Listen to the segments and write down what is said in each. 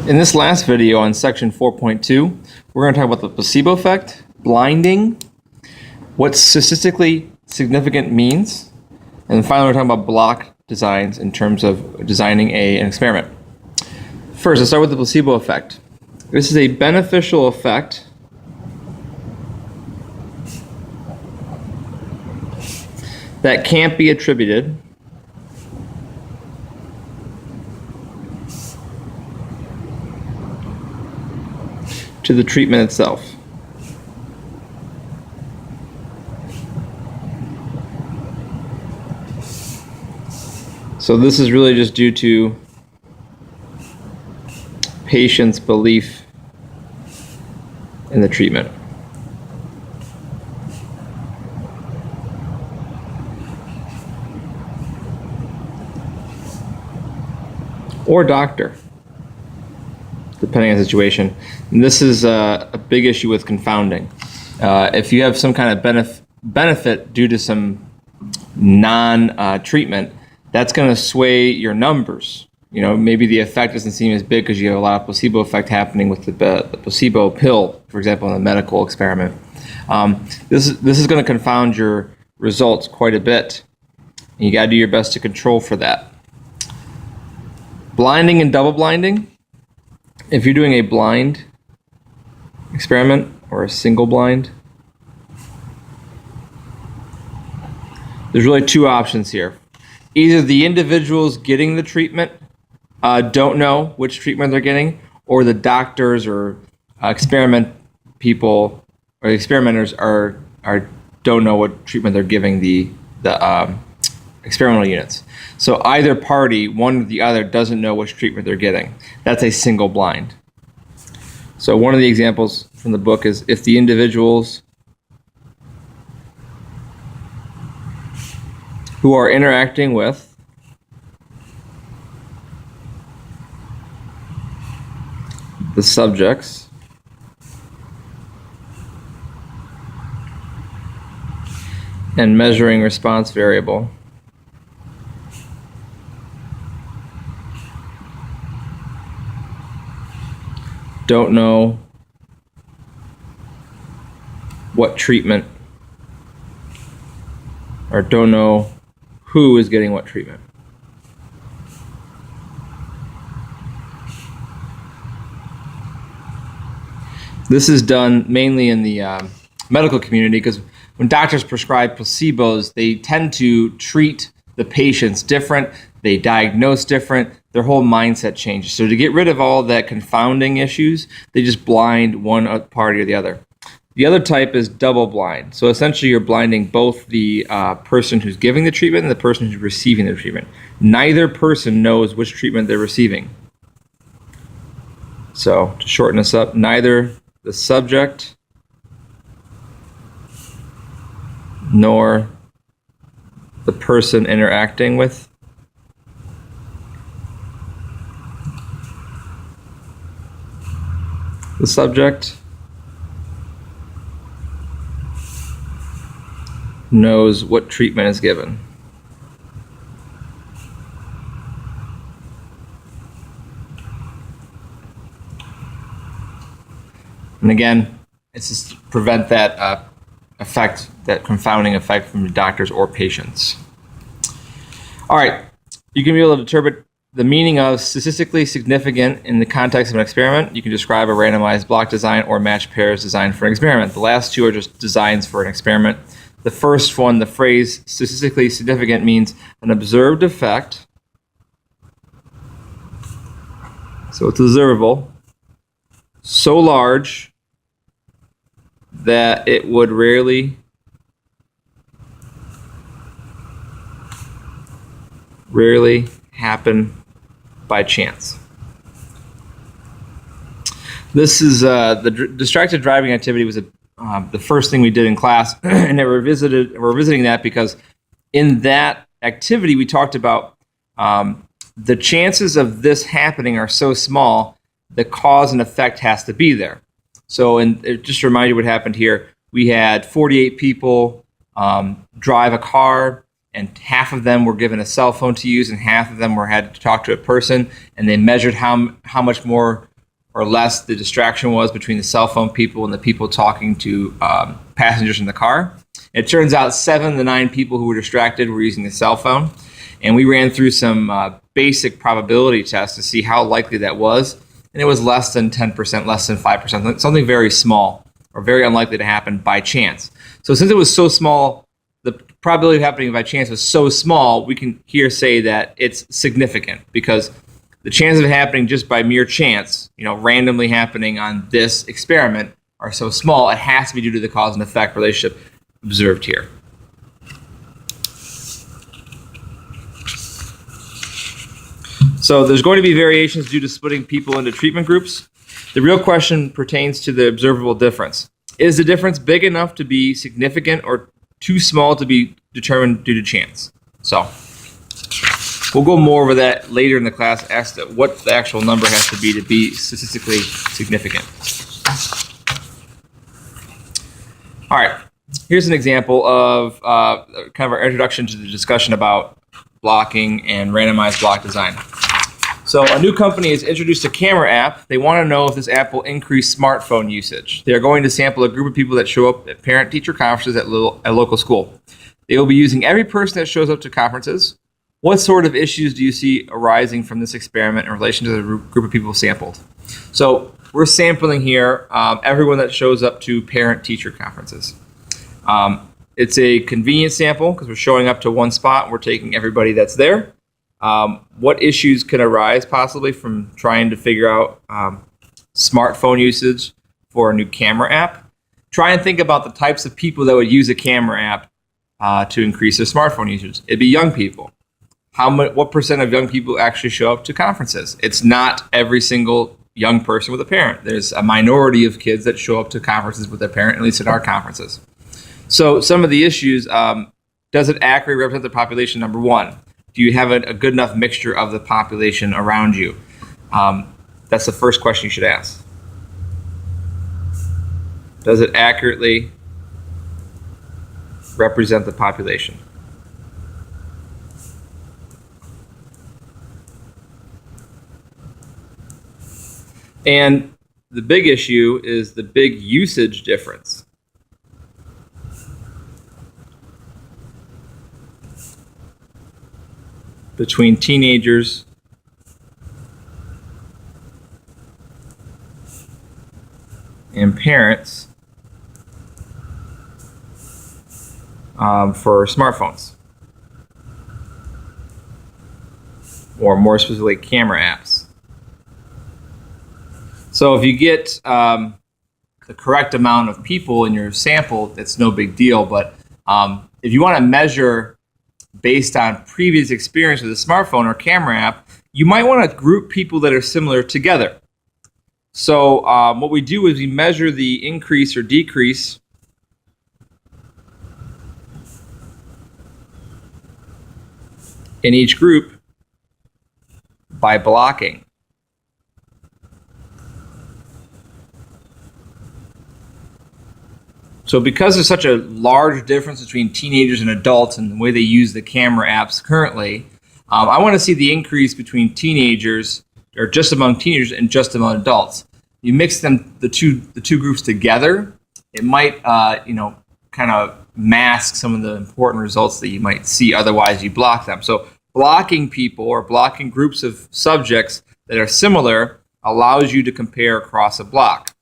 In this last video on section 4.2, we're going to talk about the placebo effect, blinding, what statistically significant means, and finally we're talking about block designs in terms of designing an experiment. First, let's start with the placebo effect. This is a beneficial effect that can't be attributed to the treatment itself. So this is really just due to patient's belief in the treatment. Or doctor, depending on the situation. And this is a big issue with confounding. If you have some kind of benefit due to some non-treatment, that's going to sway your numbers. You know, maybe the effect doesn't seem as big because you have a lot of placebo effect happening with the placebo pill, for example, in a medical experiment. This is going to confound your results quite a bit. And you got to do your best to control for that. Blinding and double blinding. If you're doing a blind experiment or a single blind, there's really two options here. Either the individuals getting the treatment don't know which treatment they're getting, or the doctors or experiment people or the experimenters don't know what treatment they're giving the experimental units. So either party, one or the other, doesn't know which treatment they're getting. That's a single blind. So one of the examples from the book is if the individuals who are interacting with the subjects and measuring response variable don't know what treatment or don't know who is getting what treatment. This is done mainly in the medical community because when doctors prescribe placebos, they tend to treat the patients different, they diagnose different, their whole mindset changes. So to get rid of all that confounding issues, they just blind one party or the other. The other type is double blind. So essentially you're blinding both the person who's giving the treatment and the person who's receiving the treatment. Neither person knows which treatment they're receiving. So to shorten this up, neither the subject nor the person interacting with the subject knows what treatment is given. And again, it's just to prevent that effect, that confounding effect from the doctors or patients. All right, you can be able to interpret the meaning of statistically significant in the context of an experiment. You can describe a randomized block design or matched pairs design for an experiment. The last two are just designs for an experiment. The first one, the phrase statistically significant, means an observed effect. So it's observable, so large that it would rarely happen by chance. This is the distracted driving activity was the first thing we did in class, and we're visiting that because in that activity we talked about the chances of this happening are so small, the cause and effect has to be there. So, and just to remind you what happened here, we had 48 people drive a car, and half of them were given a cell phone to use, and half of them had to talk to a person, and they measured how much more or less the distraction was between the cell phone people and the people talking to passengers in the car. It turns out 7 to 9 people who were distracted were using the cell phone. And we ran through some basic probability tests to see how likely that was. And it was less than 10%, less than 5%, something very small or very unlikely to happen by chance. So since it was so small, the probability of happening by chance was so small, we can here say that it's significant because the chances of it happening just by mere chance, randomly happening on this experiment are so small, it has to be due to the cause and effect relationship observed here. So there's going to be variations due to splitting people into treatment groups. The real question pertains to the observable difference. Is the difference big enough to be significant or too small to be determined due to chance? So we'll go more over that later in the class, ask what the actual number has to be statistically significant. All right, here's an example of kind of our introduction to the discussion about blocking and randomized block design. So a new company has introduced a camera app. They want to know if this app will increase smartphone usage. They are going to sample a group of people that show up at parent-teacher conferences at a local school. They will be using every person that shows up to conferences. What sort of issues do you see arising from this experiment in relation to the group of people sampled? So we're sampling here everyone that shows up to parent-teacher conferences. It's a convenient sample because we're showing up to one spot and we're taking everybody that's there. What issues can arise possibly from trying to figure out smartphone usage for a new camera app? Try and think about the types of people that would use a camera app to increase their smartphone usage. It'd be young people. What percent of young people actually show up to conferences? It's not every single young person with a parent. There's a minority of kids that show up to conferences with their parent, at least at our conferences. So some of the issues, does it accurately represent the population, number one? Do you have a good enough mixture of the population around you? That's the first question you should ask. Does it accurately represent the population? And the big issue is the big usage difference. Between teenagers and parents for smartphones, or more specifically, camera apps. So if you get the correct amount of people in your sample, it's no big deal. But if you want to measure based on previous experience with a smartphone or camera app, you might want to group people that are similar together. So what we do is we measure the increase or decrease in each group by blocking. So because there's such a large difference between teenagers and adults and the way they use the camera apps currently, I want to see the increase between teenagers, or just among teenagers and just among adults. You mix them, the two groups together, it might kind of mask some of the important results that you might see otherwise you block them. So blocking people or blocking groups of subjects that are similar allows you to compare across a block.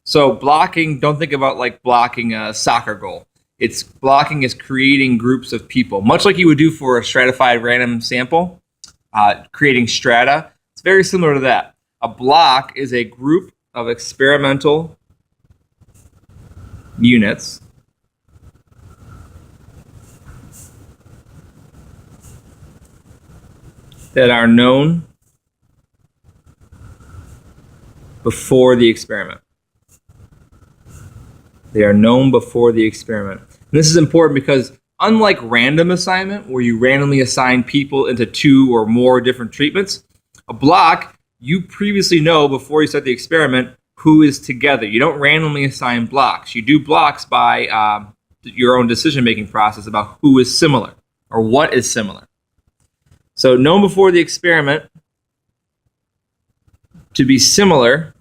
So blocking, don't think about like blocking a soccer goal. It's blocking is creating groups of people, much like you would do for a stratified random sample, creating strata. It's very similar to that. A block is a group of experimental units that are known before the experiment. They are known before the experiment. And this is important because unlike random assignment, where you randomly assign people into 2 or more different treatments, a block, you previously know before you start the experiment who is together. You don't randomly assign blocks. You do blocks by your own decision-making process about who is similar or what is similar. So known before the experiment to be similar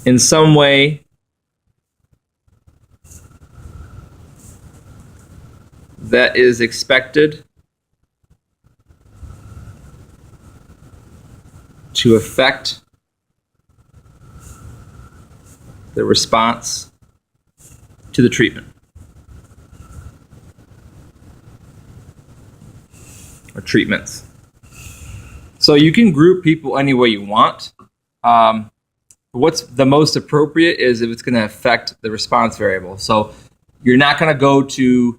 in some way that is expected to affect the response to the treatment or treatments. So you can group people any way you want. What's the most appropriate is if it's going to affect the response variable. So you're not going to go to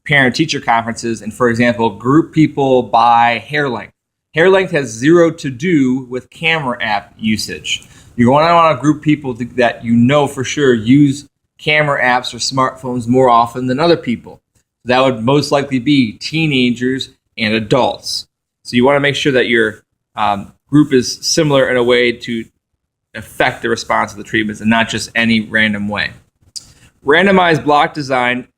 parent-teacher conferences and, for example, group people by hair length. Hair length has zero to do with camera app usage. You're going to want to group people that you know for sure use camera apps or smartphones more often than other people. That would most likely be teenagers and adults. So you want to make sure that your group is similar in a way to affect the response of the treatments and not just any random way. Randomized block design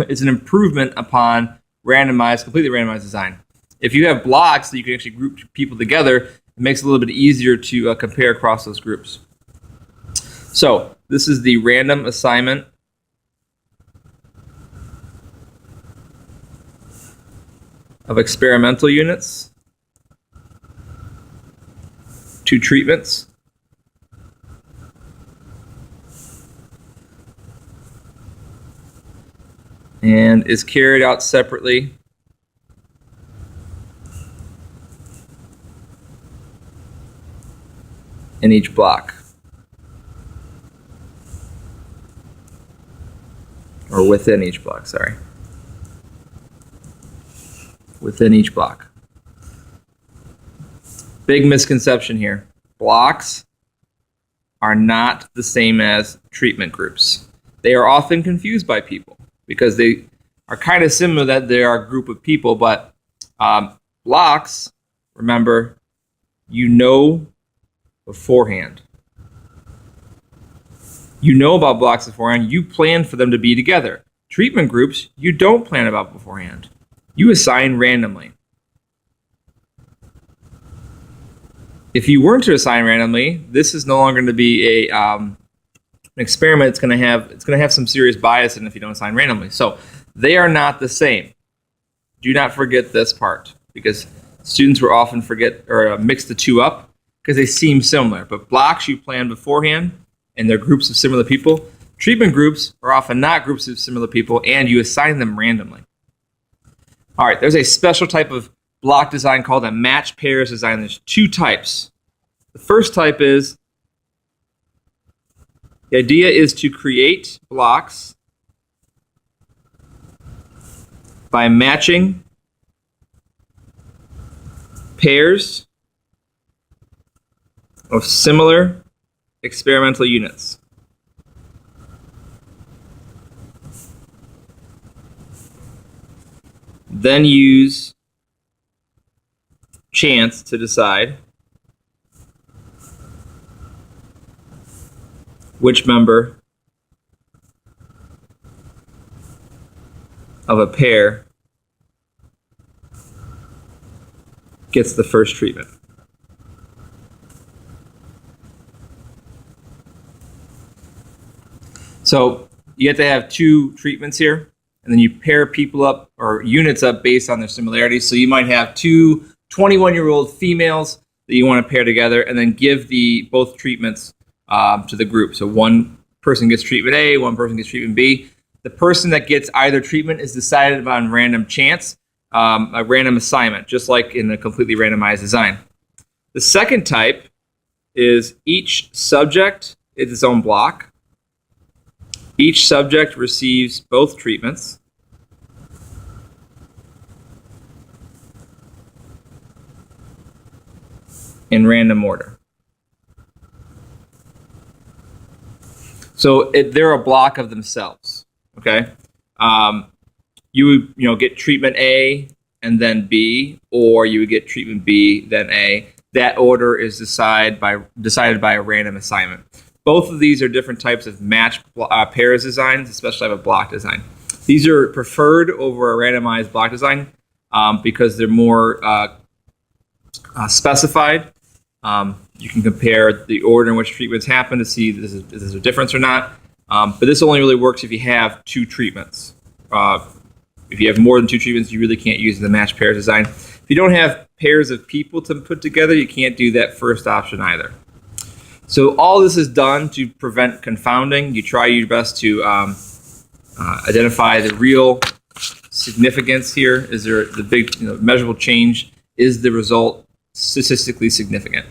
is an improvement upon completely randomized design. If you have blocks that you can actually group people together, it makes it a little bit easier to compare across those groups. So this is the random assignment of experimental units to treatments. And is carried out separately in each block, or within each block, sorry. Within each block. Big misconception here. Blocks are not the same as treatment groups. They are often confused by people because they are kind of similar that they are a group of people, but blocks, remember, you know beforehand. You know about blocks beforehand. You plan for them to be together. Treatment groups, you don't plan about beforehand. You assign randomly. If you weren't to assign randomly, this is no longer going to be an experiment. It's going to have some serious bias in if you don't assign randomly. So they are not the same. Do not forget this part, because students will often forget or mix the two up because they seem similar. But blocks you plan beforehand, and they're groups of similar people. Treatment groups are often not groups of similar people, and you assign them randomly. All right, there's a special type of block design called a match pairs design. There's two types. The first type is, the idea is to create blocks by matching pairs of similar experimental units. Then use chance to decide which member of a pair gets the first treatment. So you have to have two treatments here, and then you pair people up or units up based on their similarities. So you might have two 21-year-old females that you want to pair together, and then give both treatments to the group. So one person gets treatment A, one person gets treatment B. The person that gets either treatment is decided on random chance, a random assignment, just like in a completely randomized design. The second type is each subject is its own block. Each subject receives both treatments. In random order. So they're a block of themselves. Okay, you would get treatment A and then B, or you would get treatment B then A. That order is decided by a random assignment. Both of these are different types of match pairs designs, especially of a block design. These are preferred over a randomized block design because they're more specified. You can compare the order in which treatments happen to see if there's a difference or not. But this only really works if you have 2 treatments. If you have more than 2 treatments, you really can't use the matched pairs design. If you don't have pairs of people to put together, you can't do that first option either. So all this is done to prevent confounding. You try your best to identify the real significance here. Is there the big measurable change? Is the result statistically significant?